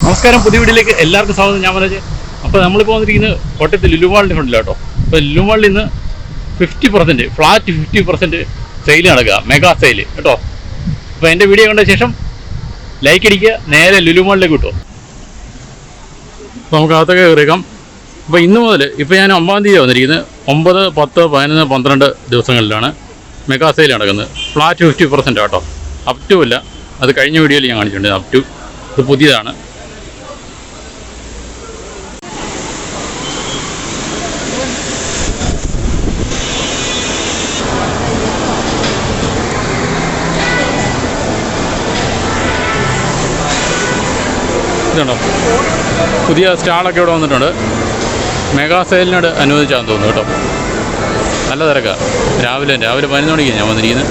നമസ്കാരം, പുതിയ വീഡിയോയിലേക്ക് എല്ലാവർക്കും സ്വാഗതം. ഞാൻ മനോജ്. അപ്പോൾ നമ്മളിപ്പോൾ വന്നിരിക്കുന്നത് കോട്ടയത്ത് ലുലു മാളിൻ്റെ ഫ്രണ്ടിലാണ് കേട്ടോ. അപ്പോൾ ലുലു മാളിൽ ഇന്ന് 50% ഫ്ലാറ്റ് 50% സെയിൽ നടക്കുക, മെഗാ സെയിൽ കേട്ടോ. അപ്പോൾ എൻ്റെ വീഡിയോ കണ്ട ശേഷം ലൈക്ക് അടിക്കുക, നേരെ ലുലു മാളിലേക്ക് കിട്ടും. അപ്പോൾ നമുക്ക് അകത്തൊക്കെ കയറിയേക്കാം. അപ്പോൾ ഇന്ന് മുതൽ ഇപ്പോൾ ഞാൻ 9-ാം തീയതി വന്നിരിക്കുന്നത് 9, 10, 11, 12 ദിവസങ്ങളിലാണ് മെഗാ സെയിൽ നടക്കുന്നത്. ഫ്ലാറ്റ് 50% കേട്ടോ. അപ് ടു ഇല്ല, അത് കഴിഞ്ഞ വീഡിയോയിൽ ഞാൻ കാണിച്ചിട്ടുണ്ട്. അപ് ടു ഇത് പുതിയതാണ്. ഇതുണ്ടോ, പുതിയ സ്റ്റാളൊക്കെ ഇവിടെ വന്നിട്ടുണ്ട്. മെഗാ സെയിലിനോട് അനുവദിച്ചാന്ന് തോന്നുന്നു കേട്ടോ. നല്ല തിരക്കാണ്. രാവിലെ 11 മണിക്ക് ഞാൻ വന്നിരിക്കുന്നത്.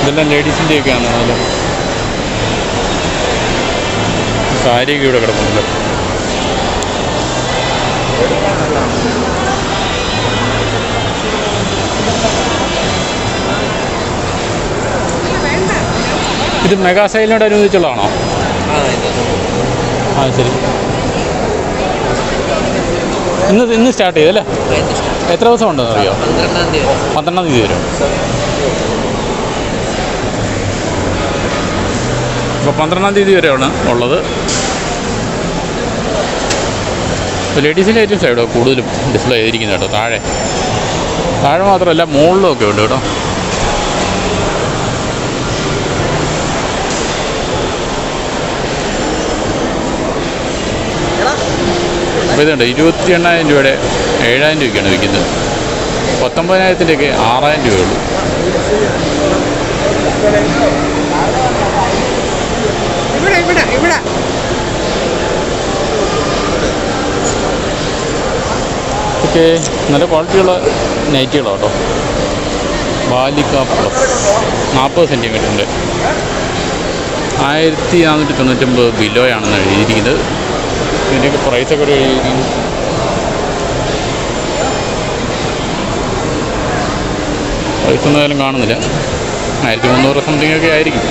ഇതെല്ലാം ലേഡീസിൻ്റെയൊക്കെയാണ്. നല്ല സാരിയൊക്കെ ഇവിടെ കിടക്കുന്നുണ്ട്. ഇത് മെഗാ സെയിലിനോട് അനുവദിച്ചുള്ളതാണോ? ആ ശരി. ഇന്ന് സ്റ്റാർട്ട് ചെയ്തല്ലേ? എത്ര ദിവസം ഉണ്ടെന്ന് അറിയോ? 12-ാം തീയതി വരും. അപ്പോൾ 12-ാം തീയതി വരെയാണ് ഉള്ളത്. ലേഡീസിൻ്റെ ഐറ്റംസ് ഇവിടെ കൂടുതലും ഡിസ്പ്ലേ ചെയ്തിരിക്കുന്നത് കേട്ടോ. താഴെ മാത്രമല്ല, മുകളിലും ഒക്കെ ഉണ്ട് കേട്ടോ. അപ്പോൾ ഇതുണ്ട് 28,000 രൂപയുടെ 7,000 രൂപയ്ക്കാണ് വിൽക്കുന്നത്. 19,000-ൻ്റെയൊക്കെ 6,000 രൂപയുള്ളൂ. ഓക്കെ, നല്ല ക്വാളിറ്റിയുള്ള നൈറ്റികളാണ് കേട്ടോ. ബാലിക പ്ലസ് 40 സെൻറ്റിമീറ്ററിൻ്റെ 1499 ബിലോയാണെന്ന് എഴുതിയിരിക്കുന്നത്. ഇതിൻ്റെയൊക്കെ പ്രൈസൊക്കെ ഒരു എഴുതിയിരിക്കുന്നു. പ്രൈസൊന്നും ഏതായാലും കാണുന്നില്ല. 1300 സംതിങ് ഒക്കെ ആയിരിക്കും.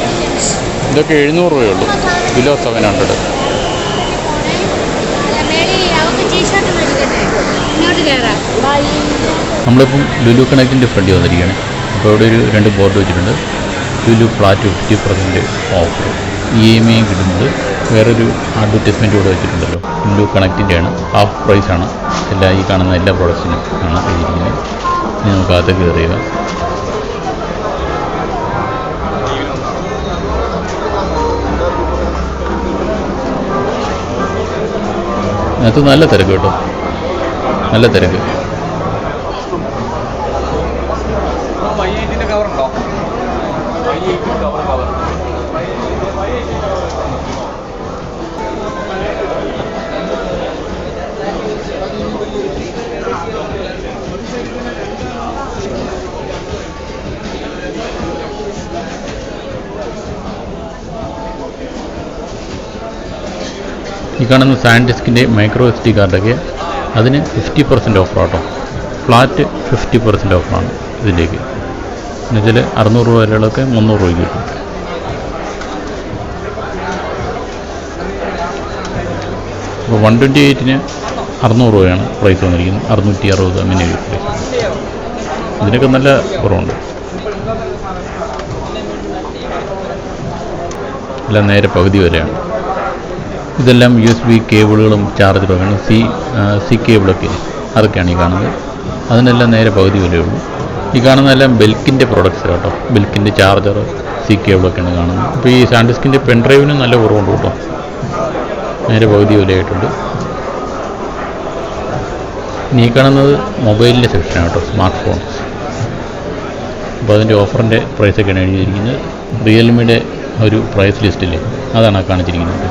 ഇതൊക്കെ 700 രൂപയുള്ളൂ, ബിലോ 700. നമ്മളിപ്പം ലുലു കണക്റ്റിൻ്റെ ഫ്രണ്ടിൽ വന്നിരിക്കുകയാണ്. അപ്പോൾ ഇവിടെ ഒരു 2 ബോർഡ് വെച്ചിട്ടുണ്ട്. ലുലു ഫ്ലാറ്റ് 50% ഓഫർ, EMI കിട്ടുന്നത്. വേറൊരു അഡ്വർടൈസ്മെൻറ്റ് ഇവിടെ വെച്ചിട്ടുണ്ടല്ലോ, ലുലു കണക്റ്റിൻ്റെയാണ്. ഹാഫ് പ്രൈസാണ് ഈ കാണുന്ന എല്ലാ പ്രോഡക്റ്റ്സിനും ആണ് എഴുതിയിരിക്കുന്നത്. ഇനി നമുക്ക് അകത്തേക്ക് കയറിയുക. അത് നല്ല തിരക്ക് കേട്ടോ, നല്ല തിരക്ക്. ഈ കാണുന്ന സാൻഡിസ്കിൻ്റെ മൈക്രോ SD കാർഡൊക്കെ അതിന് 50% ഓഫറാട്ടോ. ഫ്ലാറ്റ് 50% ഓഫറാണ് ഇതിലേക്ക്. എന്നുവെച്ചാൽ 600 രൂപ വരെയുള്ളതൊക്കെ 300 രൂപയ്ക്ക് കിട്ടും. അപ്പോൾ 128-ന് 600 രൂപയാണ് പ്രൈസ് വന്നിരിക്കുന്നത്. 660 അങ്ങനെ പ്രൈസ്. ഇതിനൊക്കെ നല്ല കുറവുണ്ട്. എല്ലാം നേരെ പകുതി വരെയാണ്. ഇതെല്ലാം USB കേബിളുകളും ചാർജറും സി കേബിളൊക്കെ, അതൊക്കെയാണ് ഈ കാണുന്നത്. അതിനെല്ലാം നേരെ പകുതി വിലയുള്ളൂ. ഈ കാണുന്നതെല്ലാം ബെൽക്കിൻ്റെ പ്രോഡക്റ്റ്സ് കേട്ടോ. ബെൽക്കിൻ്റെ ചാർജർ, സി കേബിളൊക്കെയാണ് കാണുന്നത്. അപ്പോൾ ഈ സാൻഡിസ്കിൻ്റെ പെൻഡ്രൈവിന് നല്ല കുറവുണ്ട് കേട്ടോ. നേരെ പകുതി വിലയായിട്ടുണ്ട്. ഇനി ഈ കാണുന്നത് മൊബൈലിൻ്റെ സെക്ഷനാണ് കേട്ടോ, സ്മാർട്ട് ഫോൺസ്. അപ്പോൾ അതിൻ്റെ ഓഫറിൻ്റെ പ്രൈസൊക്കെയാണ് എഴുതിയിരിക്കുന്നത്. റിയൽമിയുടെ ഒരു പ്രൈസ് ലിസ്റ്റിൽ അതാണ് കാണിച്ചിരിക്കുന്നത്.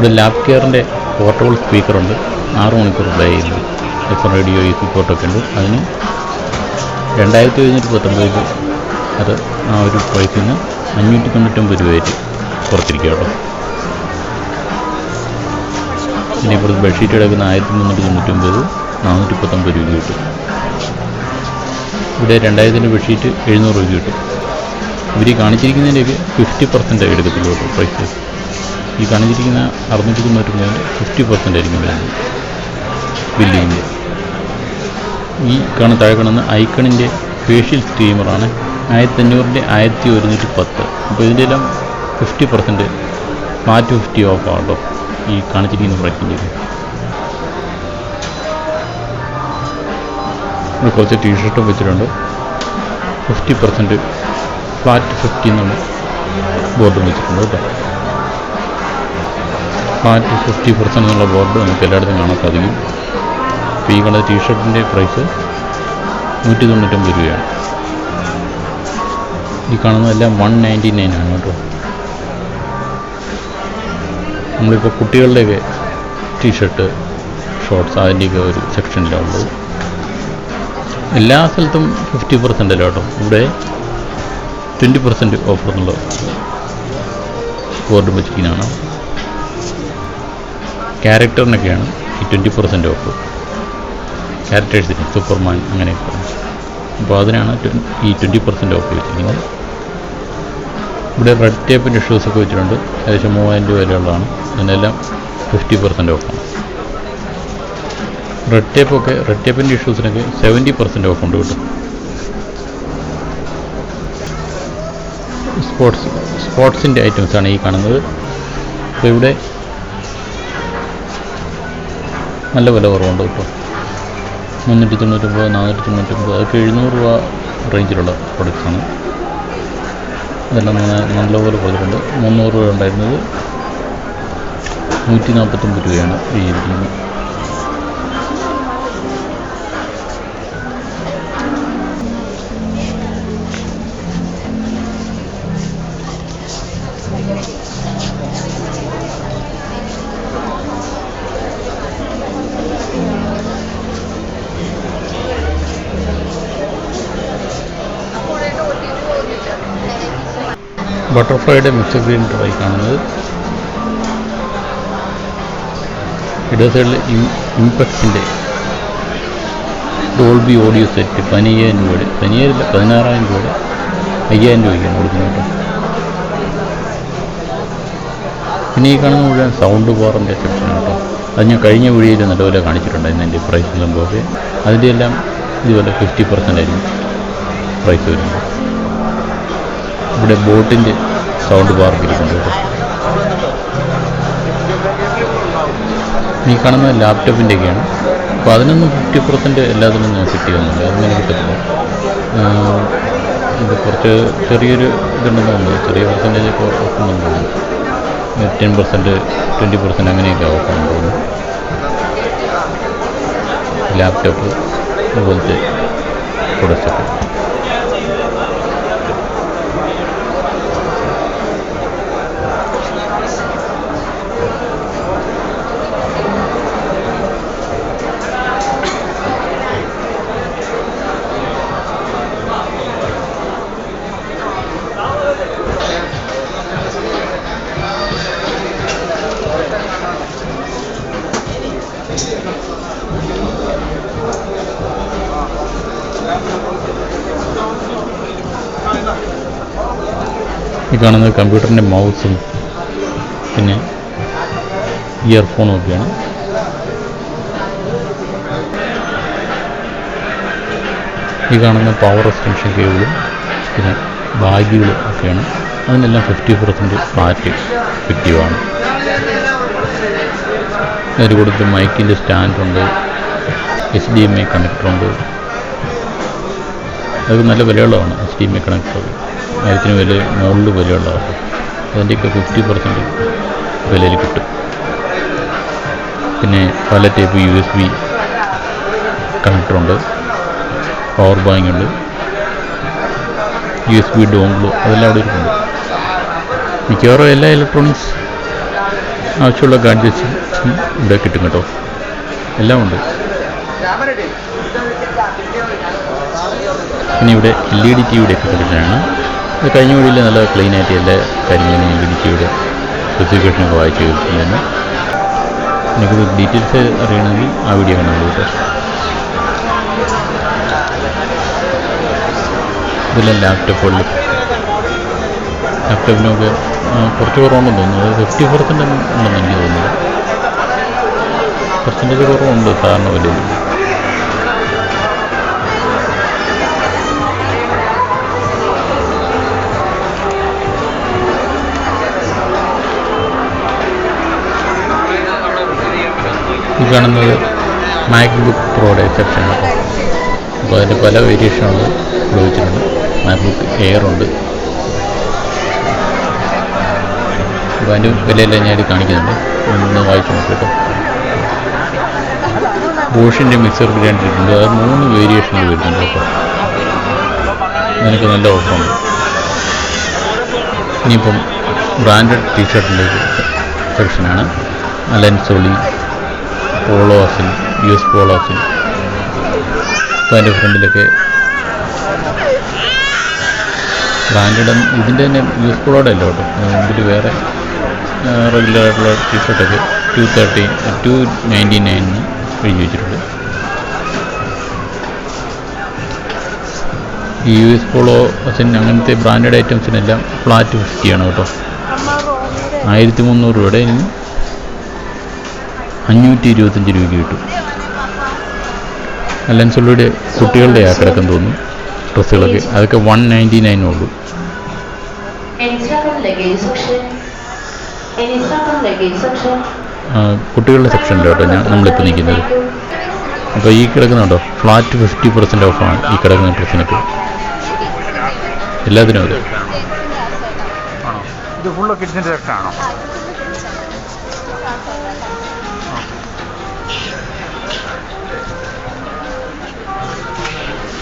ഇവിടെ ലാബ് കെയറിൻ്റെ പോർട്ടബിൾ സ്പീക്കറുണ്ട്, 6 മണിക്കൂർ പ്ലേ ചെയ്യുന്നത്. FM റേഡിയോ AC പോർട്ടൊക്കെ ഉണ്ട്. അതിന് 2719 അത് ആ ഒരു പ്രൈസിൽ നിന്ന് 599 രൂപയായിട്ട് കുറച്ചിരിക്കുക കേട്ടോ. പിന്നെ ഇപ്പുറത്ത് ബെഡ്ഷീറ്റ് കിടക്കുന്ന 1399, 419 രൂപ കിട്ടും. ഇവിടെ 2000 ബെഡ്ഷീറ്റ് 700 രൂപ കിട്ടും. ഇവർ ഈ കാണിച്ചിരിക്കുന്നതിൻ്റെയൊക്കെ 50% എടുക്കത്തുള്ളൂ കേട്ടോ പ്രൈസ്. ഈ കാണിച്ചിരിക്കുന്ന 699 50% ആയിരിക്കും വരുന്നത് ബില്ലിങ്ങിൻ്റെ. ഈ താഴെ കാണുന്ന ഐക്കണിൻ്റെ ഫേഷ്യൽ സ്റ്റീമറാണ് 1500-ൻ്റെ 1110. അപ്പോൾ ഇതിൻ്റെ എല്ലാം 50% ഫ്ലാറ്റ് 50 ഓഫ് ആണല്ലോ ഈ കാണിച്ചിരിക്കുന്ന പ്രൈസിൻ്റെ. ഇവിടെ കുറച്ച് ടീഷർട്ടും വെച്ചിട്ടുണ്ട്. 50% ഫ്ലാറ്റ് 50 എന്നുള്ള ബോർഡും വെച്ചിട്ടുണ്ട് കേട്ടോ. ഫ്ലാറ്റ് 50% എന്നുള്ള ബോർഡ് നമുക്ക് എല്ലായിടത്തും കാണാൻ സാധിക്കും. ഇപ്പോൾ ഈ കണ്ട ടീഷർട്ടിൻ്റെ പ്രൈസ് 199 രൂപയാണ്. ഈ കാണുന്നതെല്ലാം 199 ആണ് കേട്ടോ. നമ്മളിപ്പോൾ കുട്ടികളുടെയൊക്കെ ടീഷർട്ട്, ഷോർട്ട്സ് അതിൻ്റെയൊക്കെ ഒരു സെക്ഷനിലാണ് ഉള്ളത്. എല്ലാ സ്ഥലത്തും 50% അല്ല കേട്ടോ. ഇവിടെ 20% ഓഫർ എന്നുള്ള ബോർഡ് വെച്ചിരിക്കുന്നതാണ്. ക്യാരക്ടറിനൊക്കെയാണ് ഈ 20% ഓഫ്. ക്യാരക്ടേഴ്സിന് സൂപ്പർമാൻ അങ്ങനെയൊക്കെ. അപ്പോൾ അതിനാണ് ഈ 20% ഓഫ് വെച്ചിരിക്കുന്നത്. ഇവിടെ റെഡ് ടേപ്പിൻ്റെ ഷൂസൊക്കെ വെച്ചിട്ടുണ്ട്. ഏകദേശം 3000 രൂപ വിലയുള്ളതാണ്. അതിനെല്ലാം 50% ഓഫാണ്. റെഡ് ടേപ്പിൻ്റെ ഷൂസിനൊക്കെ 70% ഓഫ് ഉണ്ട് കേട്ടോ. സ്പോർട്സിൻ്റെ ഐറ്റംസാണ് ഈ കാണുന്നത്. അപ്പോൾ ഇവിടെ നല്ല വില കുറവുണ്ട് കേട്ടോ. 399, 499, അതൊക്കെ 700 രൂപ റേഞ്ചിലുള്ള പ്രൊഡക്ട്സാണ്. അതെല്ലാം നല്ലപോലെ കുറച്ചിട്ടുണ്ട്. 300 രൂപ ഉണ്ടായിരുന്നത് 149 രൂപയാണ് ഇരിക്കുന്നത്. ബട്ടർഫ്ലൈയുടെ മിക്സഡ് ഗ്രീൻ ഡ്രൈ കാണുന്നത്. ഇടത് സൈഡിൽ ഇംപെക്സിൻ്റെ ഡോൾബി ഓഡിയോ സെറ്റ് 15,000 രൂപയുടെ, 16,000 രൂപയുടെ 5,000 രൂപയ്ക്കാണ് കൊടുക്കുന്നത് കേട്ടോ. പിന്നെ ഈ കാണുന്ന മുഴുവൻ സൗണ്ട് ബാറിൻ്റെ സെക്ഷനാണ് കേട്ടോ. അത് ഞാൻ കഴിഞ്ഞ വീഡിയോയിൽ നല്ലപോലെ കാണിച്ചിട്ടുണ്ടായിരുന്നു അതിൻ്റെ പ്രൈസ് സംഭവമൊക്കെ. അതിൻ്റെ എല്ലാം ഇതുപോലെ 50% ആയിരിക്കും പ്രൈസ് വരുന്നത്. ഇവിടെ ബോട്ടിൻ്റെ സൗണ്ട് ബാർ ഇരിക്കുന്നുണ്ട് കേട്ടോ. ഈ കാണുന്ന ലാപ്ടോപ്പിൻ്റെയൊക്കെയാണ്. അപ്പോൾ അതിനൊന്നും 50% എല്ലാത്തിനും ഞാൻ സെറ്റ് ചെയ്യുന്നുണ്ട്. അതൊന്നും കിട്ടത്തില്ല. ഇത് കുറച്ച് ചെറിയൊരു ഇതുണ്ടെന്ന് തോന്നുന്നു. ചെറിയ പെർസെൻറ്റേജ് ഒക്കെ ഓഫുണ്ടെന്ന് തോന്നുന്നു. 10%, 20% അങ്ങനെയൊക്കെ ഓഫാണെന്ന് തോന്നുന്നു. ലാപ്ടോപ്പ് അതുപോലത്തെ പ്രൊഡക്റ്റൊക്കെ. ഈ കാണുന്നത് കമ്പ്യൂട്ടറിൻ്റെ മൗസും പിന്നെ ഇയർഫോണും ഒക്കെയാണ്. ഈ കാണുന്ന പവർ എക്സ്റ്റൻഷൻ കേബിളും പിന്നെ ബാഗുകളും ഒക്കെയാണ്. അതിനെല്ലാം 50% ഫ്ലാറ്റ് എഫക്റ്റീവാണ്. അതിൽ കൊടുത്ത് മൈക്കിൻ്റെ സ്റ്റാൻഡുണ്ട്, HDMI കണക്ടറുണ്ട്. അതൊക്കെ നല്ല വിലയുള്ളതാണ്. HDMI കണക്ടർ 1000 വില മുകളിൽ വിലയുള്ളതാണ്. അതിൻ്റെയൊക്കെ 50% വിലയിൽ കിട്ടും. പിന്നെ പല ടൈപ്പ് USB കണക്ടറുണ്ട്, പവർ ബാങ്ക് ഉണ്ട്, USB ഡോങ്കിൾ, അതെല്ലാം അവിടെ ഇരിക്കുന്നു. മിക്കവാറും എല്ലാ ഇലക്ട്രോണിക്സ് ആവശ്യമുള്ള ഗാഡ്ജറ്റ്സ് ഇവിടെ കിട്ടും കേട്ടോ, എല്ലാം ഉണ്ട്. പിന്നെ ഇവിടെ LED TV ഒക്കെ കിട്ടുന്നതാണ്. ഇത് കഴിഞ്ഞ വീഡിയോയിൽ നല്ല ക്ലീനായിട്ട് എല്ലാ കാര്യങ്ങളും LED TV സ്പെസിഫിക്കേഷനൊക്കെ വായിച്ച് കിട്ടുന്നതാണ്. എനിക്കൊരു ഡീറ്റെയിൽസ് അറിയണമെങ്കിൽ ആ വീഡിയോ കാണാൻ കേട്ടോ. ഇതെല്ലാം ലാപ്ടോപ്പിനൊക്കെ കുറച്ച് കുറവുണ്ടെന്ന് തോന്നുന്നു. അത് 50% ഉണ്ടെന്ന് എനിക്ക് തോന്നുന്നു. പെർസെൻറ്റേജ് കുറവുണ്ട് സാറിന് വിലയിൽ. ഈ കാണുന്നത് മാക്ബുക്ക് പ്രോയുടെ സെക്ഷനാണ്. അപ്പോൾ അതിൻ്റെ പല വേരിയേഷനുകൾ ഉപയോഗിച്ചിട്ടുണ്ട്. മാക്ബുക്ക് എയർ ഉണ്ട്. അപ്പോൾ അതിൻ്റെ വിലയെല്ലാം ഞാൻ കാണിക്കുന്നുണ്ട്, ഒന്ന് വായിച്ചു നോക്കിട്ടോ. ബോഷിൻ്റെ മിക്സർ ഗ്രൈൻഡർ ഇട്ടുണ്ട്. അത് 3 വേരിയേഷനുകൾ വരുന്നുണ്ട് കേട്ടോ. അതിനൊക്കെ നല്ല ഓഫറുണ്ട്. ഇനിയിപ്പം ബ്രാൻഡഡ് ടീഷർട്ടിൻ്റെ സെക്ഷനാണ്. അലൻ സോളി, പോളോസിൻ, US പോളോസിൻ. അപ്പോൾ അതിൻ്റെ ഫ്രണ്ടിലൊക്കെ ബ്രാൻഡഡ്, ഇതിൻ്റെ തന്നെ US പോളോയുടെ അല്ല കേട്ടോ. ഇതിൽ വേറെ റെഗുലറായിട്ടുള്ള ടീഷർട്ടൊക്കെ 299 എഴുതി വെച്ചിട്ടുണ്ട്. ഈ US പോളോസിൻ അങ്ങനത്തെ ബ്രാൻഡഡ് ഐറ്റംസിനെല്ലാം ഫ്ലാറ്റ് 50 ആണ് കേട്ടോ. 1300 രൂപയുടെ ഇനി 525 രൂപയ്ക്ക് കിട്ടും. അലൻസോളിയുടെ കുട്ടികളുടെ ആ കിടക്കാൻ തോന്നുന്നു ഡ്രസ്സുകളൊക്കെ. അതൊക്കെ 199 ഉള്ളൂ. കുട്ടികളുടെ സെക്ഷനിൽ കേട്ടോ നമ്മളിപ്പോൾ നിൽക്കുന്നത്. അപ്പോൾ ഈ കിടക്കുന്ന കേട്ടോ ഫ്ലാറ്റ് 50% ഓഫാണ് ഈ കിടക്കുന്ന ഡ്രസ്സിനൊക്കെ, എല്ലാത്തിനും. അത് ഇത് ഫുള്ള് കിഡ്സിൻ്റെ സെക്ഷനാണോ?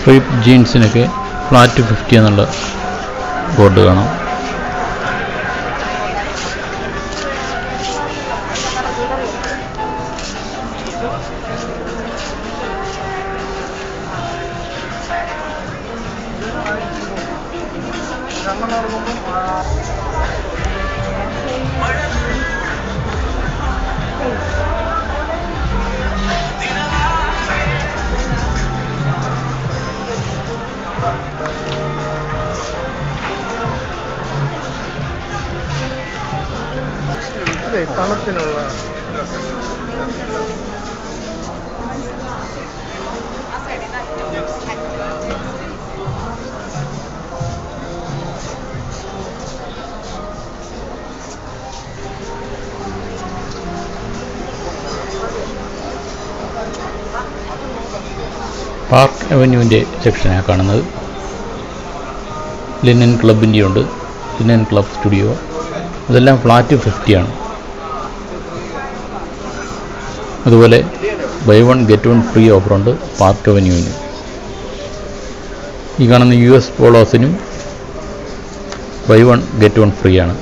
സ്ട്രിപ്പ് ജീൻസിനൊക്കെ ഫ്ലാറ്റ് 50 എന്നുള്ള ബോർഡ് കാണാം. തണുപ്പിനുള്ള പാർക്ക് അവന്യൂവിൻ്റെ സെക്ഷനാണ് കാണുന്നത്. ലിനൻ ക്ലബിൻ്റെ ഉണ്ട്, ലിനൻ ക്ലബ് സ്റ്റുഡിയോ. അതെല്ലാം ഫ്ലാറ്റ് 50 ആണ്. അതുപോലെ ബൈ 1 ഗെറ്റ് 1 ഫ്രീ ഓഫറുണ്ട് പാർക്ക് അവന്യൂവിന്. ഈ കാണുന്ന US പോളോസിനും ബൈ 1 ഗെറ്റ് 1 ഫ്രീ ആണ്.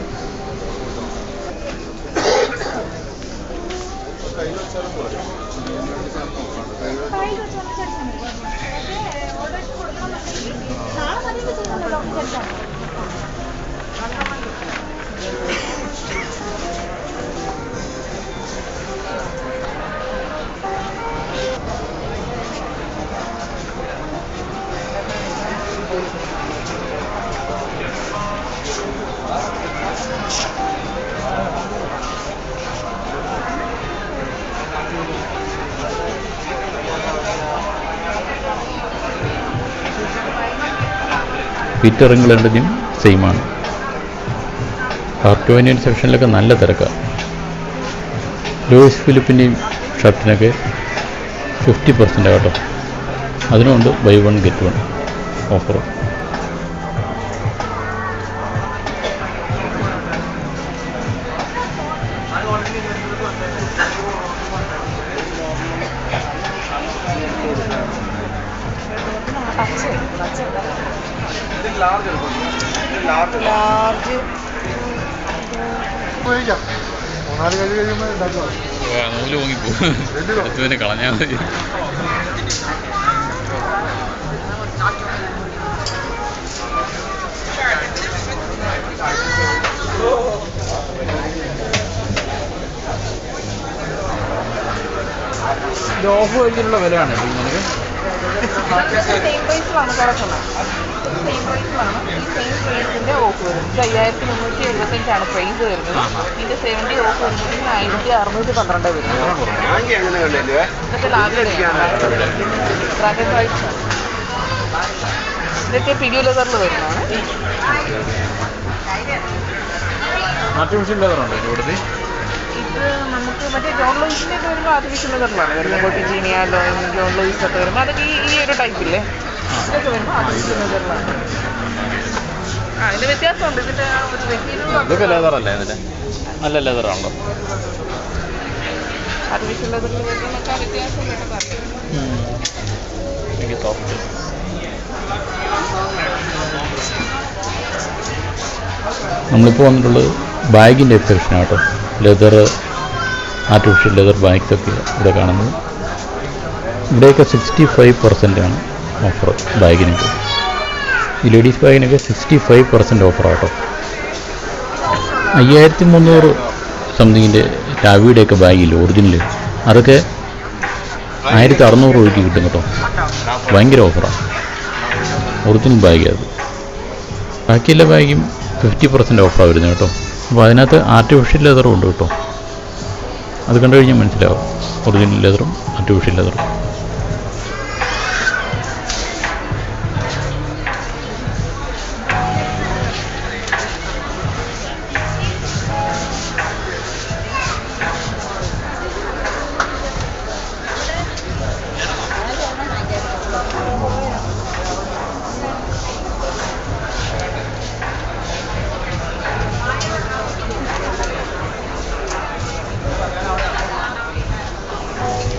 പീറ്റർ ഇംഗ്ലണ്ടിനും സെയിമാണ്. പാർക്ക് അവന്യൂ സെക്ഷനിലൊക്കെ നല്ല തിരക്കാണ്. ലൂയിസ് ഫിലിപ്പിൻ്റെയും ഷർട്ടിനൊക്കെ 50% കേട്ടോ. അതിനുണ്ട് ബൈ 1 ഗെറ്റ് 1 ഓഫർ. നൂല് പൊങ്ങിപ്പോകും. പിന്നെ കളഞ്ഞാൽ മതി. ഇത് ഓഫ് കഴിഞ്ഞിട്ടുള്ള വിലയാണ് നിനക്ക്? സെയിം പ്രൈസിലാണ് കിടക്കുന്നത്. സെയിം പ്രൈസിലാണ്. ഈ സെയിം പ്രൈസിന്റെ ഓഫ് വരും. ഇത് 5375 പ്രൈസ് വരുന്നത്. ഇതിന്റെ 70 ഓഫ് വരുമ്പോഴത്തേക്കും 1612 വരും. ഇതൊക്കെ ബ്രാൻഡഡ് പ്രൈസ്. ഇതൊക്കെ പിഡിയോ ലെതറിൽ വരുന്നതാണ്. ആർട്ടിഫിഷ്യൽ ലെതറുണ്ടോ ഇവിടുത്തെ? ഇത് നമുക്ക് മറ്റേ ജോൺ ലൂയിസിൻ്റെ ഒക്കെ വരുമ്പോൾ ആർട്ടിഫിഷ്യൽ ലെതറിലാണ് വരുന്നത്. കൊട്ടിജീനിയ, ജോൺ ലൂയിസ് ഒക്കെ വരുമ്പോൾ അതൊക്കെ ഈ ഒരു ടൈപ്പില്ലേ, ഇതൊക്കെ വരുമ്പോൾ ആർട്ടിഫിഷ്യൽ ലെതറിലാണ്. ഇതിൻ്റെ വ്യത്യാസമുണ്ട്. ഇതിൻ്റെ ഒരു ഇതൊക്കെ ലെതറല്ലേ? ഇതിൻ്റെ നല്ല ലെതറാണല്ലോ. ആർട്ടിഫിഷ്യൽ ലെതറിൽ വരുന്നതൊക്കെ വ്യത്യാസം എനിക്ക് സോഫ്റ്റ്. നമ്മളിപ്പോൾ വന്നിട്ടുള്ളത് ബാഗിൻ്റെ സെക്ഷനാണ് കേട്ടോ. ലെതർ, ആർട്ടിഫിഷ്യൽ ലെതർ ബാഗ്സൊക്കെ ഇവിടെ കാണുന്നത്. ഇവിടെയൊക്കെ 65% ഓഫർ ബാഗിനൊക്കെ. ഈ ലേഡീസ് ബാഗിനൊക്കെ 65% ഓഫറാണ് കേട്ടോ. 5300 സംതിങ്ങിൻ്റെ ടാവിയുടെയൊക്കെ ബാഗില്ല ഒറിജിനൽ, അതൊക്കെ 1600 രൂപയ്ക്ക് കിട്ടും കേട്ടോ. ഭയങ്കര ഓഫറാണ്. ഒറിജിനൽ ബാഗ് അത്. ബാക്കിയുള്ള ബാഗും 50% ഓഫറാണ് വരുന്നത് കേട്ടോ. അപ്പോൾ അതിനകത്ത് ആർട്ടിഫിഷ്യൽ ലെതറും ഉണ്ട് കേട്ടോ. അത് കണ്ടു കഴിഞ്ഞാൽ മനസ്സിലാവും ഒറിജിനൽ ലെതറും ആർട്ടിഫിഷ്യൽ ലെതറും.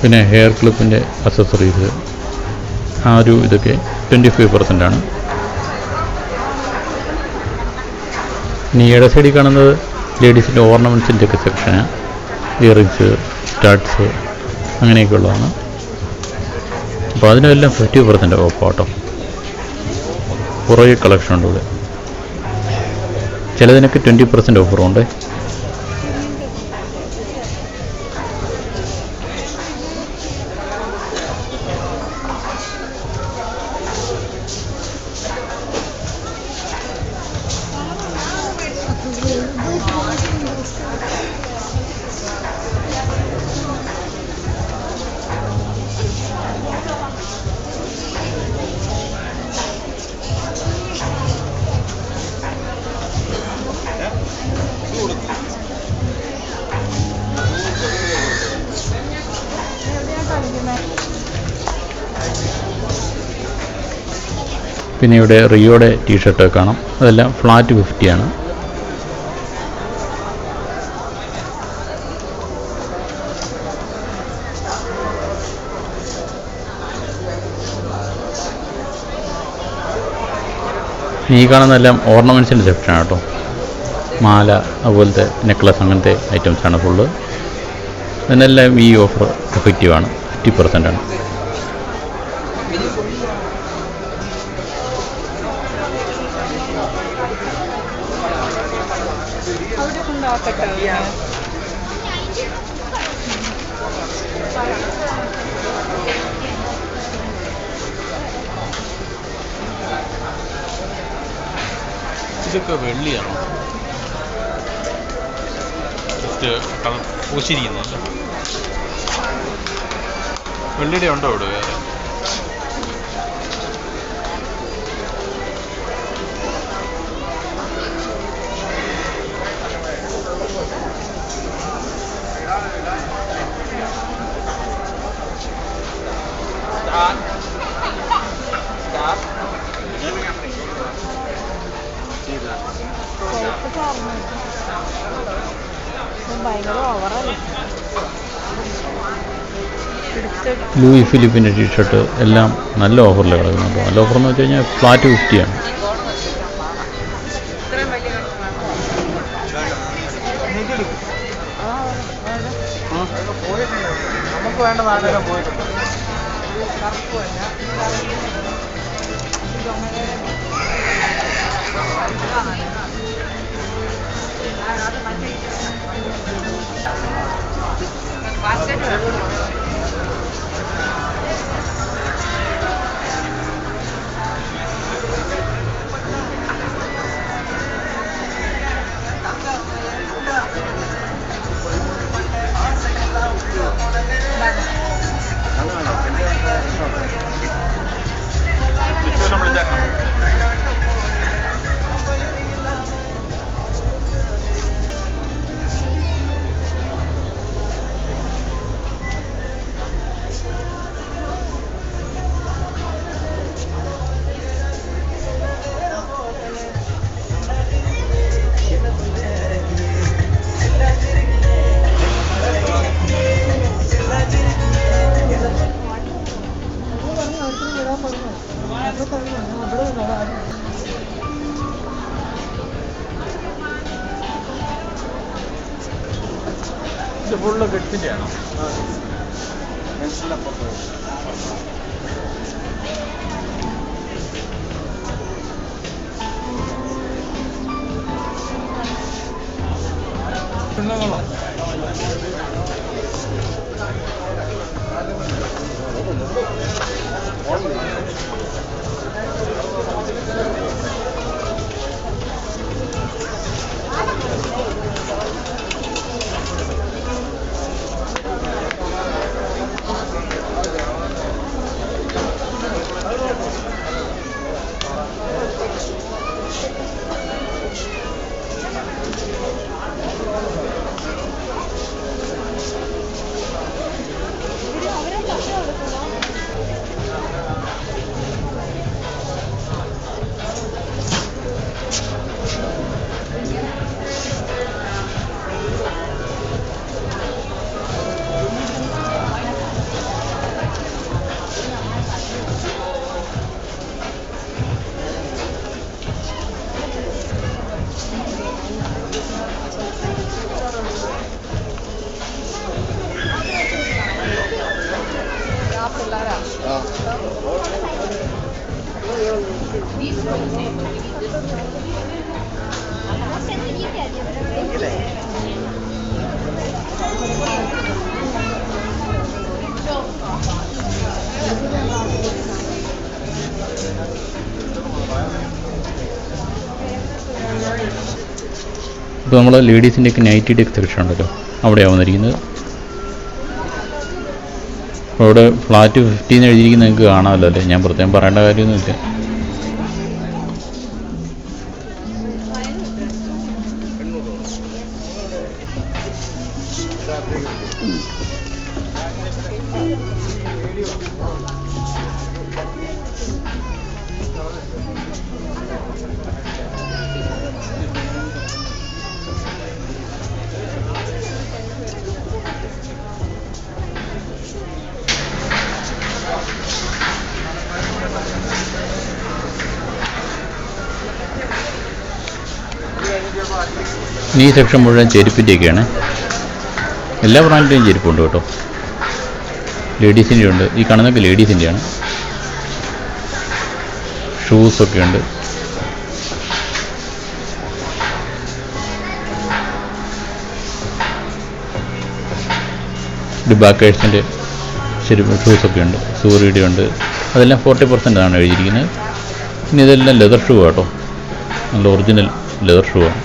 പിന്നെ ഹെയർ ക്ലിപ്പിൻ്റെ അക്സസറീസ്, ആ ഒരു ഇതൊക്കെ 25% ആണ്. ഇനി ഈയിടെ സൈഡിൽ കാണുന്നത് ലേഡീസിൻ്റെ ഓർണമെൻറ്റ്സിൻ്റെ ഒക്കെ സെക്ഷനാണ്. ഇയറിങ്സ്, സ്റ്റാർട്ട്സ് അങ്ങനെയൊക്കെ ഉള്ളതാണ്. അപ്പോൾ അതിനെല്ലാം 50% ഓഫ് കേട്ടോ. കുറേ കളക്ഷൻ ഉണ്ട് ഇവിടെ. ചിലതിനൊക്കെ 20% ഓഫറുണ്ട്. പിന്നെ ഇവിടെ റിയോയുടെ ടീഷർട്ടൊക്കെ കാണാം. അതെല്ലാം ഫ്ലാറ്റ് 50 ആണ്. ഈ കാണുന്നതെല്ലാം ഓർണമെൻറ്റ്സിൻ്റെ സെക്ഷനാണ് കേട്ടോ. മാല, അതുപോലത്തെ നെക്ലസ്, അങ്ങനത്തെ ഐറ്റംസാണ് ഫുള്ള്. ഇതിനെല്ലാം ഈ ഓഫർ എഫക്റ്റീവാണ്. 50% ആണ്. ഇതൊക്കെ വെള്ളിയാണോ? Just colour പൂശിരിക്കുന്നില്ല. വെള്ളിയുടെ ഉണ്ടോ ഇവിടെ വേറെ? ലൂയി ഫിലിപ്പിൻ്റെ ടീഷർട്ട് എല്ലാം നല്ല ഓഫറിൽ കിടക്കുന്നുണ്ട്. നല്ല ഓഫർ എന്ന് വെച്ച് കഴിഞ്ഞാൽ ഫ്ലാറ്റ് 50 ആണ്. നമുക്ക് വേണ്ട നാടെല്ലാം പോയിട്ടുണ്ട്. ഇത് ഫുള്ള് കിഡ്സിൻ്റെ ആണോ? ഇപ്പോൾ നമ്മൾ ലേഡീസിൻ്റെയൊക്കെ നൈറ്റിയുടെ സെക്ഷൻ ഉണ്ടല്ലോ, അവിടെയാണ് വന്നിരിക്കുന്നത്. അവിടെ ഫ്ലാറ്റ് 50 എഴുതിയിരിക്കുന്നത് നിങ്ങൾക്ക് കാണാമല്ലോ അല്ലേ, ഞാൻ പ്രത്യേകം പറയേണ്ട കാര്യമൊന്നുമില്ല. ഈ സെക്ഷൻ മുഴുവൻ ചെരുപ്പിൻ്റെയൊക്കെയാണ്. എല്ലാ ബ്രാൻഡിൻ്റെയും ചെരുപ്പുണ്ട് കേട്ടോ. ലേഡീസിൻ്റെ ഉണ്ട്, ഈ കാണുന്നതൊക്കെ ലേഡീസിൻ്റെയാണ്. ഷൂസൊക്കെ ഉണ്ട്. ഡിബാക്കേഴ്സിൻ്റെ ചെരുപ്പ് ഷൂസൊക്കെ ഉണ്ട്. സൂറിയുടെ ഉണ്ട്. അതെല്ലാം 40% ആണ് എഴുതിയിരിക്കുന്നത്. ഇനി ഇതെല്ലാം ലെതർ ഷൂ കേട്ടോ, നല്ല ഒറിജിനൽ ലെതർ ഷൂ ആണ്.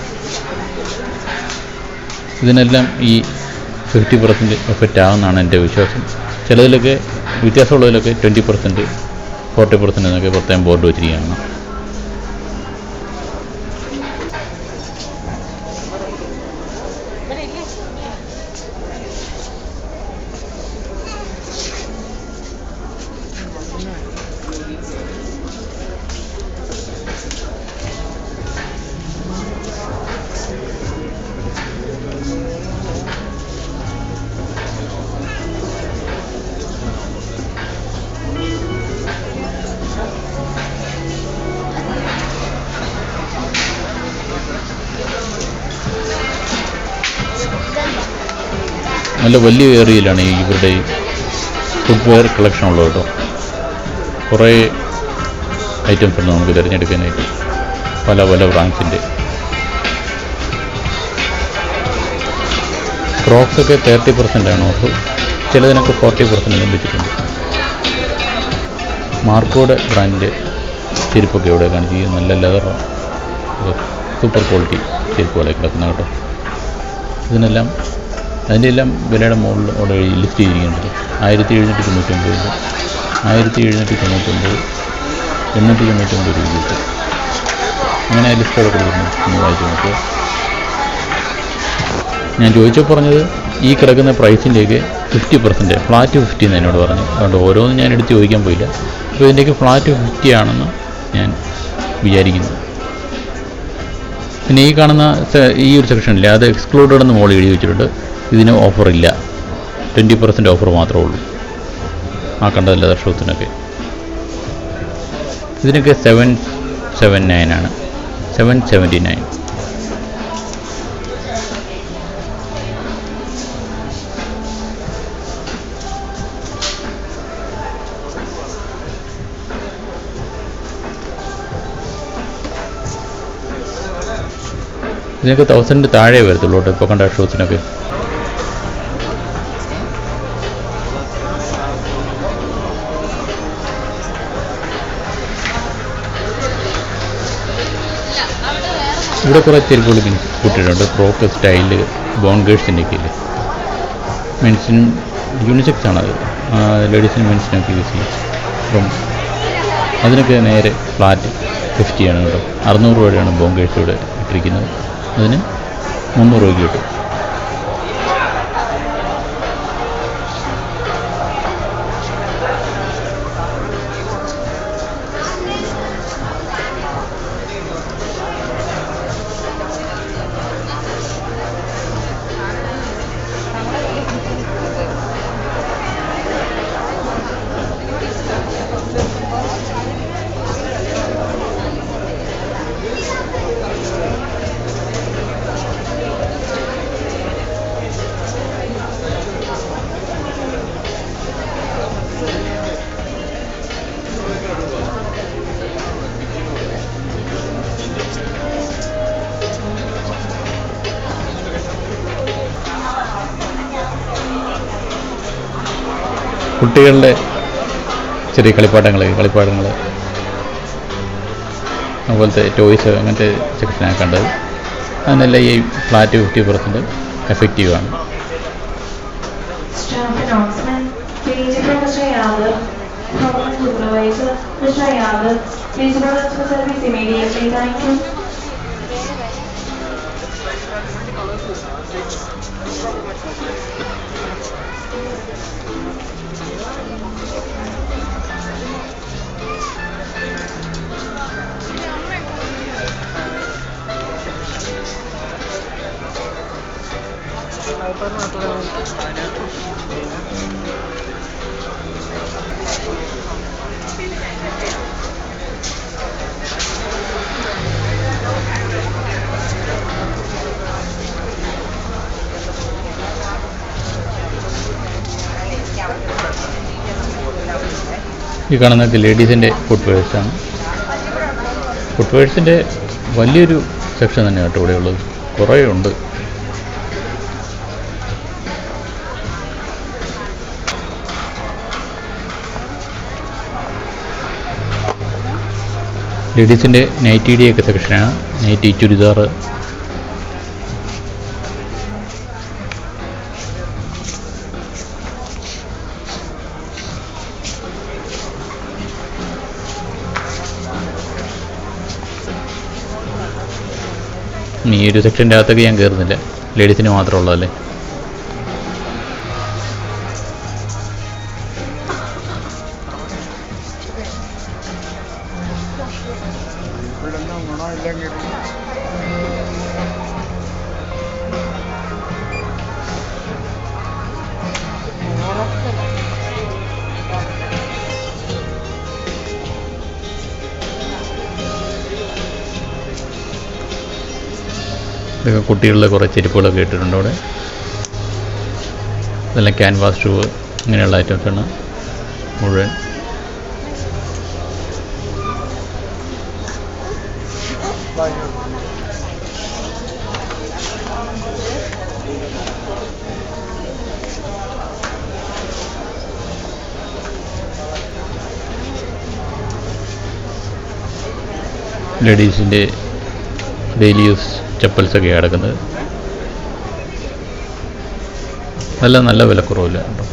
ഇതിനെല്ലാം ഈ 50% എഫക്റ്റ് ആകുമെന്നാണ് എൻ്റെ വിശ്വാസം. ചിലതിലൊക്കെ വ്യത്യാസമുള്ളതിലൊക്കെ 20%, 40% എന്നൊക്കെ പ്രത്യേകം ബോർഡ് വെച്ചിരിക്കുകയാണ്. നല്ല വലിയ ഏരിയയിലാണ് ഇവരുടെ ഫുട്വെയർ കളക്ഷൻ ഉള്ളത് കേട്ടോ. കുറേ ഐറ്റംസ് ഉണ്ട് നമുക്ക് തിരഞ്ഞെടുക്കാനായിട്ട്, പല പല ബ്രാൻഡ്സിൻ്റെ. ക്രോക്സൊക്കെ 30% ഓഫ്, ചിലതിനൊക്കെ 40% ലഭിച്ചിട്ടുണ്ട്. മാർക്കോയുടെ ബ്രാൻഡിൻ്റെ ചെരുപ്പൊക്കെ ഇവിടെ കാണിച്ച് നല്ല ലെതർ സൂപ്പർ ക്വാളിറ്റി ചെരുപ്പുകളെ കിടക്കുന്ന കേട്ടോ. ഇതിനെല്ലാം അതിൻ്റെ എല്ലാം വിലയുടെ മുകളിൽ അവിടെ ലിസ്റ്റ് ചെയ്തിരിക്കുന്നുണ്ട്. 1799, 1799, 899 രൂപ കിട്ടും. അങ്ങനെ ലിസ്റ്റോടെ കൊടുക്കുന്നു. ഒന്ന് വായിച്ച് നോക്കുക. ഞാൻ ചോദിച്ചപ്പോൾ പറഞ്ഞത് ഈ കിടക്കുന്ന പ്രൈസിൻ്റെയൊക്കെ 50%, ഫ്ലാറ്റ് 50 എന്ന് എന്നോട് പറഞ്ഞു. അതുകൊണ്ട് ഓരോന്നും ഞാൻ എടുത്ത് ചോദിക്കാൻ പോയില്ല. അപ്പോൾ ഇതിൻ്റെയൊക്കെ ഫ്ലാറ്റ് 50 ആണെന്ന് ഞാൻ വിചാരിക്കുന്നു. പിന്നെ ഈ കാണുന്ന ഈ ഒരു സെക്ഷനില്ലേ, അത് എക്സ്ക്ലൂഡഡ് എന്ന് മുകളിൽ എഴുതി വെച്ചിട്ടുണ്ട്. ഇതിന് ഓഫറില്ല, 20% ഓഫർ മാത്രമേ ഉള്ളൂ. ആ കണ്ട ലെതർ ഷൂസിനൊക്കെ ഇതിനൊക്കെ 779 ആണ്, 779. ഇതിനൊക്കെ 1000 താഴെ വരത്തുള്ളൂ കേട്ടോ ഇപ്പോൾ കണ്ട ഷൂസിനൊക്കെ. ഇവിടെ കുറേ ചെരുപ്പുകൾ കൂട്ടിയിട്ടുണ്ട്. ഫ്രോക്ക് സ്റ്റൈല്, ബോൺഗേഴ്സിൻ്റെ ഒക്കെ ഇല്ലേ, മെൻസിനും യൂണിസെക്സ് ആണത്, ലേഡീസിനും മെൻസിനൊക്കെ യൂസ് ചെയ്യും. അപ്പം അതിനൊക്കെ നേരെ ഫ്ലാറ്റ് 50 ആണ് കേട്ടോ. 600 രൂപയാണ് ബോൺഗേഴ്സ് ഇവിടെ ഇട്ടിരിക്കുന്നത്. അതിന് 300 രൂപയ്ക്ക് കിട്ടും. കുട്ടികളുടെ ചെറിയ കളിപ്പാട്ടങ്ങൾ അതുപോലത്തെ ടോയ്സ്, അങ്ങനത്തെ സെക്ഷനാണ് കണ്ടത്. അതിനെല്ലാം ഈ ഫ്ലാറ്റ് 50% എഫക്റ്റീവാണ്. ഈ കാണുന്നതൊക്കെ ലേഡീസിൻ്റെ ഫുട്വെയർസാണ്. ഫുട്വെയർസിൻ്റെ വലിയൊരു സെക്ഷൻ തന്നെയാണ് കേട്ടോ ഇവിടെ ഉള്ളത്, കുറേ ഉണ്ട്. ലേഡീസിൻ്റെ നൈറ്റിയുടെയൊക്കെ സെക്ഷനാണ്. നൈറ്റി, ചുരിദാർ, ഈ ഒരു സെക്ഷൻ്റെ അകത്തൊക്കെ ഞാൻ കയറുന്നില്ല, ലേഡീസിന് മാത്രമുള്ളതല്ലേ. ഇതൊക്കെ കുട്ടികളുടെ കുറേ ചെരുപ്പുകളൊക്കെ ഇട്ടിട്ടുണ്ട് അവിടെ. ഇതെല്ലാം ക്യാൻവാസ് ഷൂ, ഇങ്ങനെയുള്ള ഐറ്റംസാണ്. മുഴുവൻ. ലേഡീസിൻ്റെ ഡെയിലി യൂസ് ചപ്പൽസൊക്കെ കിടക്കുന്നത്. നല്ല വിലക്കുറവില്ല കേട്ടോ.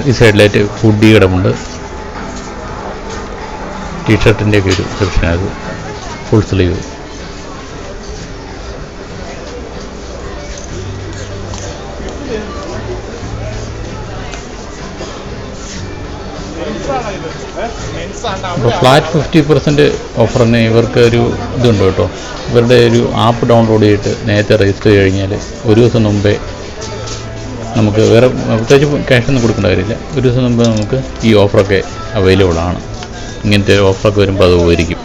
ഈ സൈഡിലായിട്ട് ഹുഡി കിടപ്പുണ്ട്. ടീഷർട്ടിൻ്റെയൊക്കെ ഒരു സെക്ഷനാണ്, ഫുൾ സ്ലീവ്. അപ്പോൾ ഫ്ലാറ്റ് 50% ഓഫറിന് ഇവർക്ക് ഒരു ഇതുണ്ട് കേട്ടോ. ഇവരുടെ ഒരു ആപ്പ് ഡൗൺലോഡ് ചെയ്തിട്ട് നേരത്തെ രജിസ്റ്റർ ചെയ്ത് കഴിഞ്ഞാൽ ഒരു ദിവസം മുമ്പേ നമുക്ക് വേറെ പ്രത്യേകിച്ച് ക്യാഷൊന്നും കൊടുക്കേണ്ട കാര്യമില്ല. ഒരു ദിവസം മുമ്പ് നമുക്ക് ഈ ഓഫറൊക്കെ അവൈലബിൾ ആണ്. ഇങ്ങനത്തെ ഓഫറൊക്കെ വരുമ്പോൾ അത് ഉപകരിക്കും.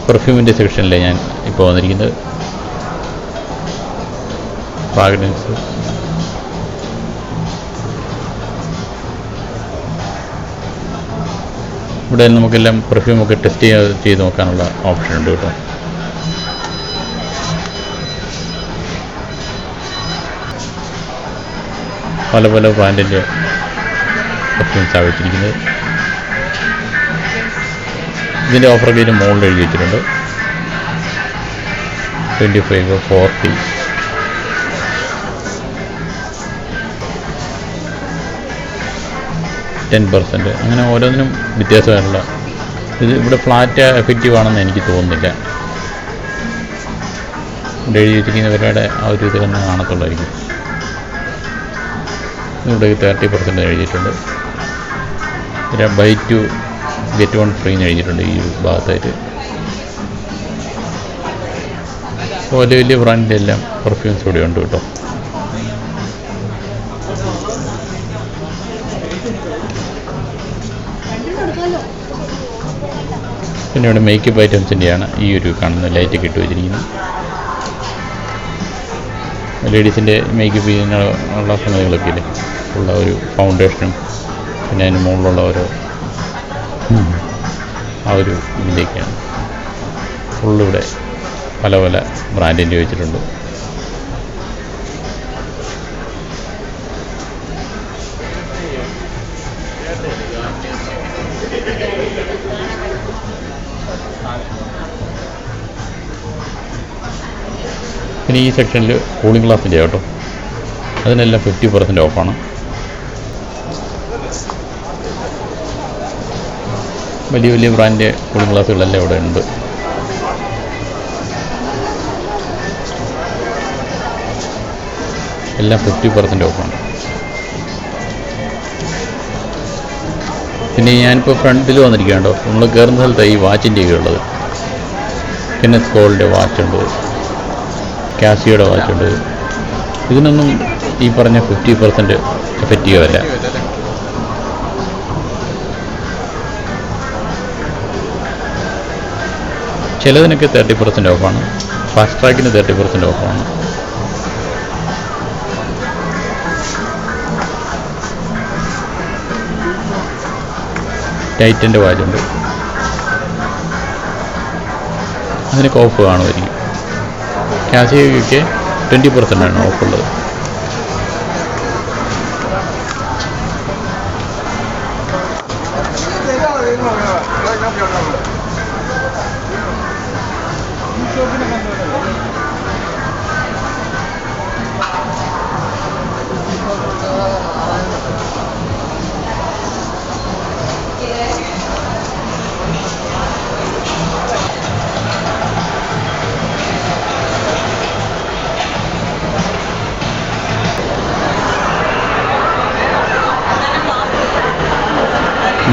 പെർഫ്യൂമിൻ്റെ സെക്ഷനിലെ ഞാൻ ഇപ്പോൾ വന്നിരിക്കുന്നത്. ഫ്രാഗ്രൻസ്, ഇവിടെ നമുക്കെല്ലാം പെർഫ്യൂമൊക്കെ ടെസ്റ്റ് ചെയ്ത് നോക്കാനുള്ള ഓപ്ഷൻ ഉണ്ട് കേട്ടോ. പല പല ബ്രാൻഡിൻ്റെ പെർഫ്യൂംസാണ് വെച്ചിരിക്കുന്നത്. ഇതിൻ്റെ ഓഫറൊക്കെ ഇതിന് മുകളിൽ എഴുതി വെച്ചിട്ടുണ്ട്. 25, 40. %10 അങ്ങനെ ഓരോന്നിനും വ്യത്യാസമായിട്ടുള്ള. ഇത് ഇവിടെ ഫ്ലാറ്റ് എഫക്റ്റീവ് ആണെന്ന് എനിക്ക് തോന്നുന്നില്ല. ഇവിടെ എഴുതി വെച്ചിരിക്കുന്നവരുടെ ആ ഒരു ഇത് തന്നെ കാണത്തുള്ളായിരിക്കും. ഇവിടെ 30% എഴുതിയിട്ടുണ്ട്. പിന്നെ ബൈ 2 get 1 ഫ്രീ എന്ന് എഴുതിയിട്ടുണ്ട് ഈ ഭാഗത്തായിട്ട്. വലിയ വലിയ ബ്രാൻഡിൻ്റെ എല്ലാം പെർഫ്യൂംസ് ഇവിടെ ഉണ്ട് കേട്ടോ. പിന്നെ ഇവിടെ മേക്കപ്പ് ഐറ്റംസിൻ്റെയാണ് ഈ ഒരു കാണുന്ന ലൈറ്റൊക്കെ ഇട്ട് വെച്ചിരിക്കുന്നത്. ലേഡീസിൻ്റെ മേക്കപ്പ് ചെയ്യാനുള്ള സംഗതികളൊക്കെ ഇല്ലേ, ഉള്ള ഒരു ഫൗണ്ടേഷനും പിന്നെ അതിന് മുകളിലുള്ള ഓരോ ആ ഒരു ഇതിലേക്കാണ് ഫുള്ളിവിടെ പല പല ബ്രാൻഡിൻ്റെ വെച്ചിട്ടുണ്ട്. പിന്നെ ഈ സെക്ഷനിൽ കൂളിംഗ് ഗ്ലാസിൻ്റെ കേട്ടോ, അതിനെല്ലാം 50% ഓഫാണ്. വലിയ വലിയ ബ്രാൻഡിൻ്റെ കൂളിംഗ് ഗ്ലാസുകളെല്ലാം ഇവിടെ ഉണ്ട്. എല്ലാം 50% ഓഫാണ്. പിന്നെ ഞാനിപ്പോൾ ഫ്രണ്ടിൽ വന്നിരിക്കുകയാണോ, നമ്മൾ കയറുന്ന സ്ഥലത്ത് ഈ വാച്ചിൻ്റെയൊക്കെ ഉള്ളത്. കെന്നത്ത് സ്കോളിൻ്റെ വാച്ചുണ്ട്, കാസിയോയുടെ വാച്ചുണ്ട്. ഇതിനൊന്നും ഈ പറഞ്ഞ 50% എഫക്റ്റീവ് അല്ല. ചിലതിനൊക്കെ 30% ഓഫാണ്. ഫാസ്റ്റ് ട്രാക്കിന് 30% ഓഫാണ്. ടൈറ്റൻ്റെ വാച്ചുണ്ട്, അതിനൊക്കെ ഓഫ് കാണുമായിരിക്കും. കാസിയോയ്ക്കൊക്കെ 20% ഓഫുള്ളത്.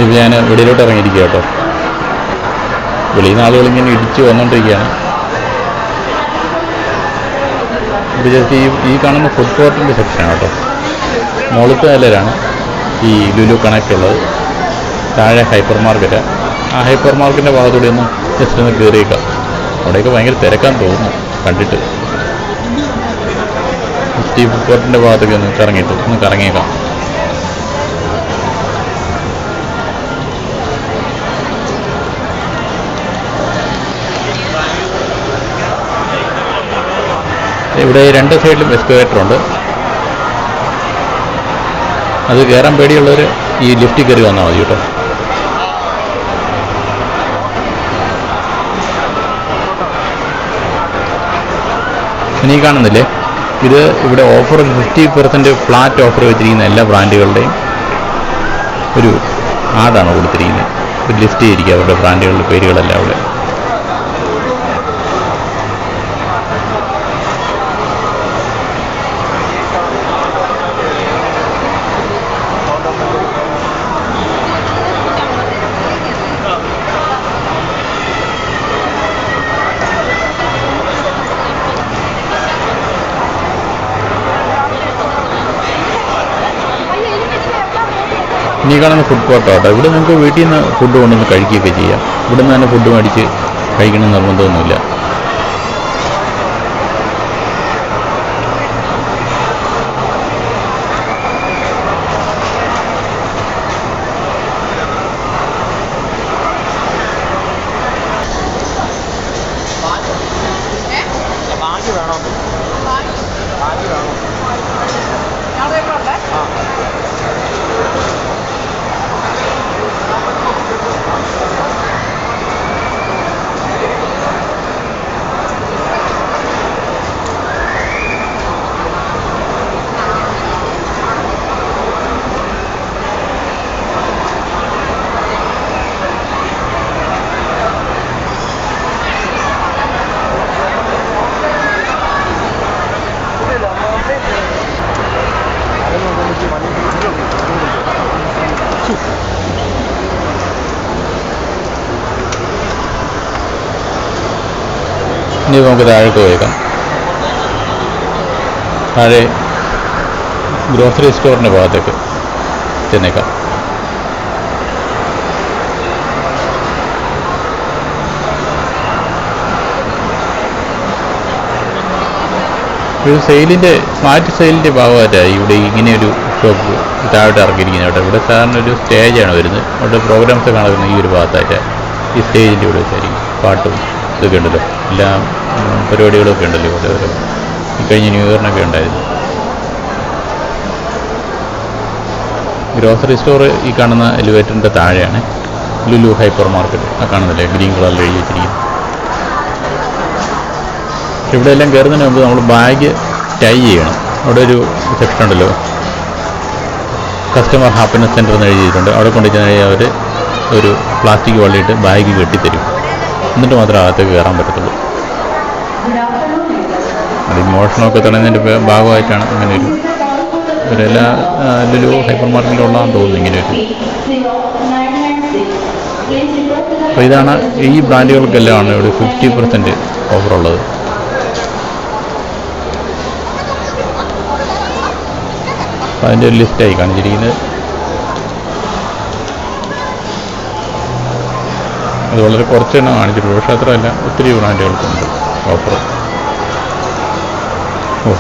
ഇനി ഞാൻ വെളിയിലോട്ട് ഇറങ്ങിയിരിക്കുക കേട്ടോ. വെളിയിൽ നിന്ന് ആളുകളിങ്ങനെ ഇടിച്ച് വന്നുകൊണ്ടിരിക്കുകയാണ്. ഇത് ജസ്റ്റ് ഈ കാണുന്ന ഫുഡ് കോർട്ടിൻ്റെ സെക്ഷനാണ് കേട്ടോ. മുകളിലത്തെ നിലയിലാണ് ഈ ലുലു കണക്ട് ഉള്ളത്. താഴെ ഹൈപ്പർ മാർക്കറ്റ്. ആ ഹൈപ്പർ മാർക്കറ്റിൻ്റെ ഭാഗത്തൂടെ ഒന്ന് ജസ്റ്റ് ഒന്ന് കയറിയേക്കാം. അവിടെയൊക്കെ ഭയങ്കര തിരക്കാൻ തോന്നുന്നു കണ്ടിട്ട്. ഈ ഫുഡ് കോർട്ടിൻ്റെ ഭാഗത്തൊക്കെ ഒന്ന് കറങ്ങിയേക്കാം. ഇവിടെ 2 സൈഡിലും എസ്കലേറ്റർ ഉണ്ട്. അത് കയറാൻ പേടിയുള്ളവർ ഈ ലിഫ്റ്റിൽ കയറി വന്നാൽ മതി കേട്ടോ. ഇനി കാണുന്നില്ലേ, ഇത് ഇവിടെ ഓഫർ 50% ഫ്ലാറ്റ് ഓഫർ വെച്ചിരിക്കുന്ന എല്ലാ ബ്രാൻഡുകളുടെയും ഒരു ആഡാണ് കൊടുത്തിരിക്കുന്നത്. ഒരു ലിസ്റ്റ് ചെയ്തിരിക്കുക അവരുടെ ബ്രാൻഡുകളുടെ പേരുകളെല്ലാം അവിടെ. ഇനി കാണുന്ന ഫുഡ് കോർട്ടാട്ടോ. ഇവിടെ നിങ്ങൾക്ക് വീട്ടിൽ നിന്ന് ഫുഡ് കൊണ്ടുവന്ന് കഴിക്കുകയൊക്കെ ചെയ്യാം. ഇവിടെ നിന്ന് തന്നെ ഫുഡ് മേടിച്ച് കഴിക്കണം നിർബന്ധമൊന്നുമില്ല. ഇനി നമുക്ക് താഴോട്ട് പോയേക്കാം. താഴെ ഗ്രോസറി സ്റ്റോറിൻ്റെ ഭാഗത്തേക്ക് ചെന്നേക്കാം. ഒരു സെയിലിൻ്റെ സ്മാർട്ട് സെയിലിൻ്റെ ഭാഗമായിട്ടാണ് ഇവിടെ ഇങ്ങനെയൊരു ഷോപ്പ് താഴോട്ട് ഇറക്കിയിരിക്കുന്നത് കേട്ടോ. ഇവിടെ സാറിന് ഒരു സ്റ്റേജാണ് വരുന്നത്. അവിടെ പ്രോഗ്രാംസ് നടക്കുന്നത് ഈ ഒരു ഭാഗത്തായിട്ട്. ഈ സ്റ്റേജിൻ്റെ ഇവിടെ വെച്ചായിരിക്കും പാട്ടും ഇതൊക്കെ ഉണ്ടല്ലോ, എല്ലാ പരിപാടികളൊക്കെ ഉണ്ടല്ലോ ഇവിടെ. ഈ കഴിഞ്ഞ ന്യൂ ഇയറിനൊക്കെ ഉണ്ടായിരുന്നു. ഗ്രോസറി സ്റ്റോർ ഈ കാണുന്ന എലിവേറ്ററിൻ്റെ താഴെയാണ് ലുലു ഹൈപ്പർ മാർക്കറ്റ്. ആ കാണുന്നില്ലേ ഗ്രീൻ കളറിൽ എഴുതി വെച്ചിരിക്കുന്നു. ഇവിടെ എല്ലാം കയറുന്നതിന് മുമ്പ് നമ്മൾ ബാഗ് ടൈ ചെയ്യണം. അവിടെ ഒരു സെക്ഷൻ ഉണ്ടല്ലോ, കസ്റ്റമർ ഹാപ്പിനെസ് സെൻറ്റർ എന്ന് എഴുതിയിട്ടുണ്ട്. അവിടെ കൊണ്ടുവച്ചാൽ അവർ ഒരു പ്ലാസ്റ്റിക് വള്ളിയിട്ട് ബാഗ് കെട്ടിത്തരും. എന്നിട്ട് മാത്രമേ അകത്തേക്ക് കയറാൻ പറ്റത്തുള്ളൂ. അത് മോഷണമൊക്കെ തടയുന്നതിൻ്റെ ഭാഗമായിട്ടാണ് അങ്ങനെ ഒരു എല്ലാ ലുലു ഹൈപ്പർ മാർക്കറ്റിലും ഉള്ളതാണെന്ന് തോന്നുന്നു ഇങ്ങനെ ഒരു. അപ്പോൾ ഇതാണ് ഈ ബ്രാൻഡുകൾക്കെല്ലാമാണ് ഇവിടെ 50% ഓഫറുള്ളത്. അപ്പോൾ അതിൻ്റെ ഒരു ലിസ്റ്റായി കാണിച്ചിരിക്കുന്നത്. അത് വളരെ കുറച്ചെണ്ണം കാണിച്ചിട്ടുള്ളൂ, പക്ഷേ അത്രയല്ല, ഒത്തിരി ബ്രാൻഡുകൾക്കുണ്ട് ഓഫർ.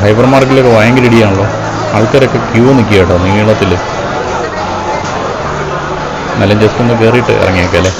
ഹൈപ്പർ മാർക്കറ്റിലൊക്കെ ഭയങ്കര ഇടിയാണല്ലോ, ആൾക്കാരൊക്കെ ക്യൂ നിൽക്കുക കേട്ടോ നീളത്തിൽ. എന്നാലും ജസ്റ്റ് ഒന്ന് കയറിയിട്ട് ഇറങ്ങിയേക്കാം അല്ലേ.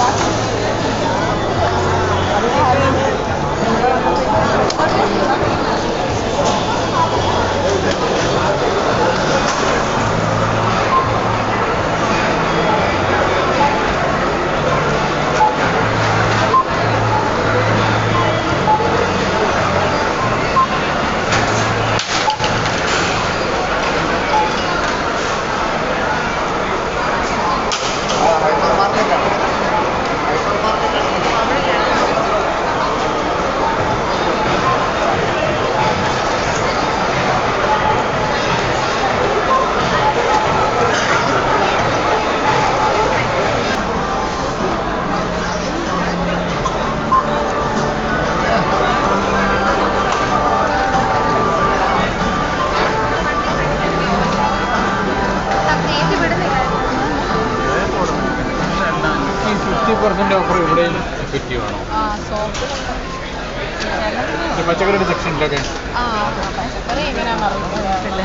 ഓഫർ ഇവിടെയും എഫക്റ്റീവ് ആണോ? പച്ചക്കറിയുടെ സെക്ഷനിലൊക്കെ പച്ചക്കറി എങ്ങനെയാണെന്ന് അറിയില്ല.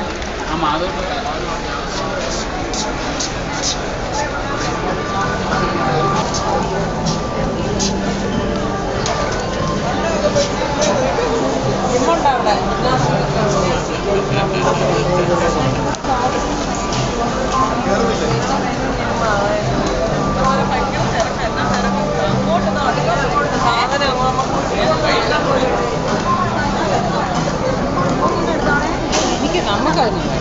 എനിക്ക് നമുക്കറിയില്ല.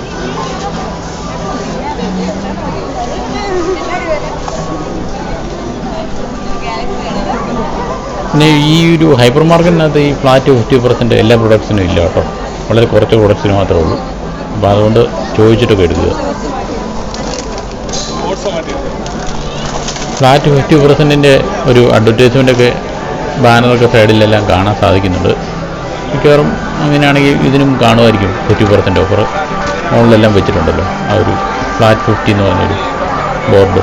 പിന്നെ ഈ ഒരു ഹൈപ്പർ മാർക്കറ്റിനകത്ത് ഈ ഫ്ലാറ്റ് 50% എല്ലാ പ്രൊഡക്ട്സിനും ഇല്ല കേട്ടോ, വളരെ കുറച്ച് പ്രൊഡക്ട്സിന് മാത്രമേ ഉള്ളൂ. അപ്പോൾ അതുകൊണ്ട് ചോദിച്ചിട്ടൊക്കെ എടുക്കുക. ഫ്ലാറ്റ് 50%-ൻ്റെ ഒരു അഡ്വർടൈസ്മെൻ്റൊക്കെ ബാനറൊക്കെ സൈഡിലെല്ലാം കാണാൻ സാധിക്കുന്നുണ്ട്. മിക്കവാറും അങ്ങനെയാണെങ്കിൽ ഇതിനും കാണുമായിരിക്കും 50% ഓഫർ. മുകളിലെല്ലാം വെച്ചിട്ടുണ്ടല്ലോ ആ ഒരു ഫ്ലാറ്റ് 50 എന്ന് പറഞ്ഞൊരു ബോർഡ്.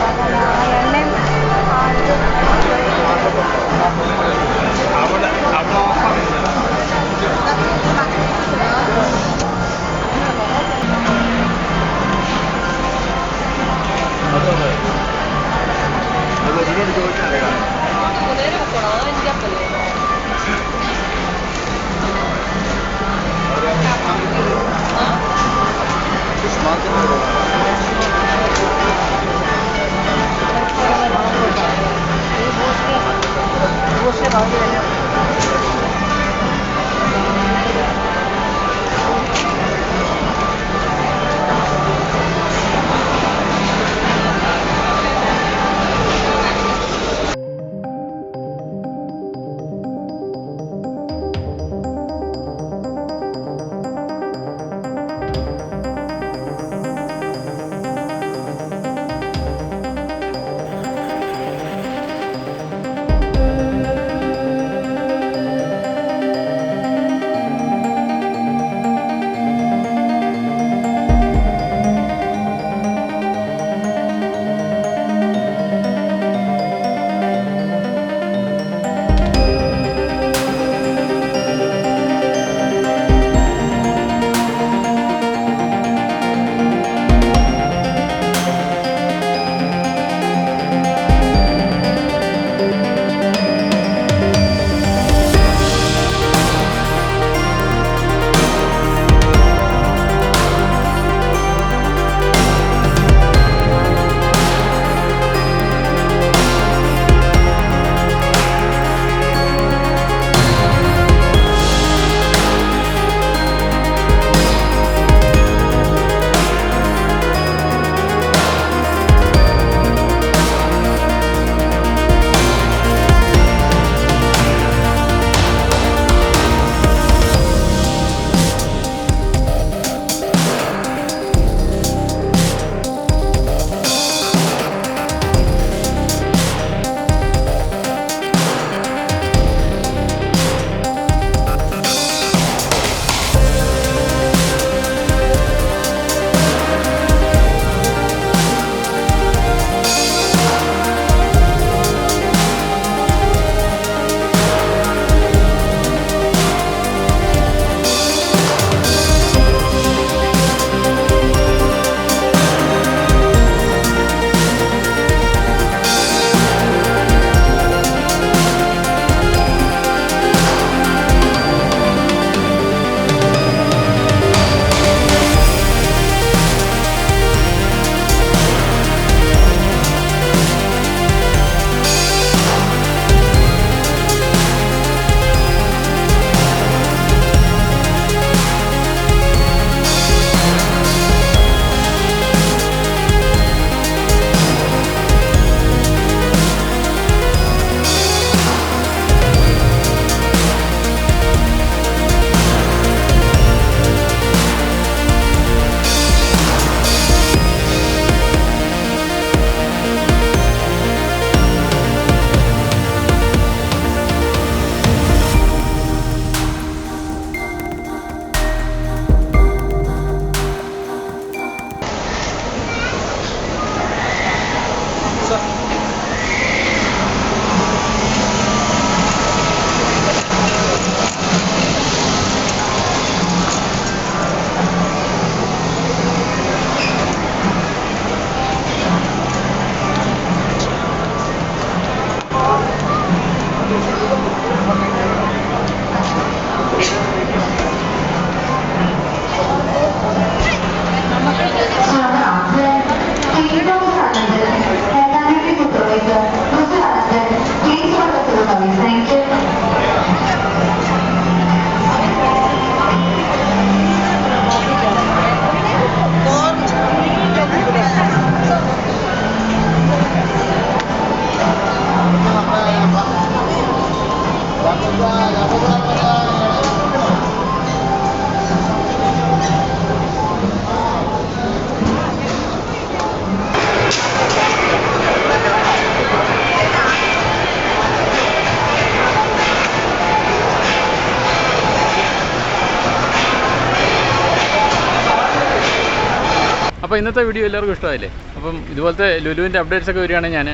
അപ്പോൾ ഇന്നത്തെ വീഡിയോ എല്ലാവർക്കും ഇഷ്ടമായില്ലേ? അപ്പം ഇതുപോലത്തെ ലുലുവിൻ്റെ അപ്ഡേറ്റ്സ് ഒക്കെ വരികയാണെങ്കിൽ ഞാൻ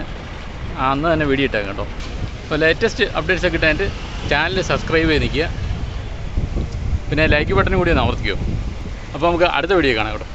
അന്ന് തന്നെ വീഡിയോ ഇട്ടേക്കാം കേട്ടോ. അപ്പോൾ ലേറ്റസ്റ്റ് അപ്ഡേറ്റ്സ് ഒക്കെ ഇട്ടായിട്ട് ചാനൽ സബ്സ്ക്രൈബ് ചെയ്ത് നിൽക്കുക. പിന്നെ ലൈക്ക് ബട്ടൺ കൂടി ഒന്ന് അമർത്തിക്കോ. അപ്പോൾ നമുക്ക് അടുത്ത വീഡിയോ കാണാം കേട്ടോ.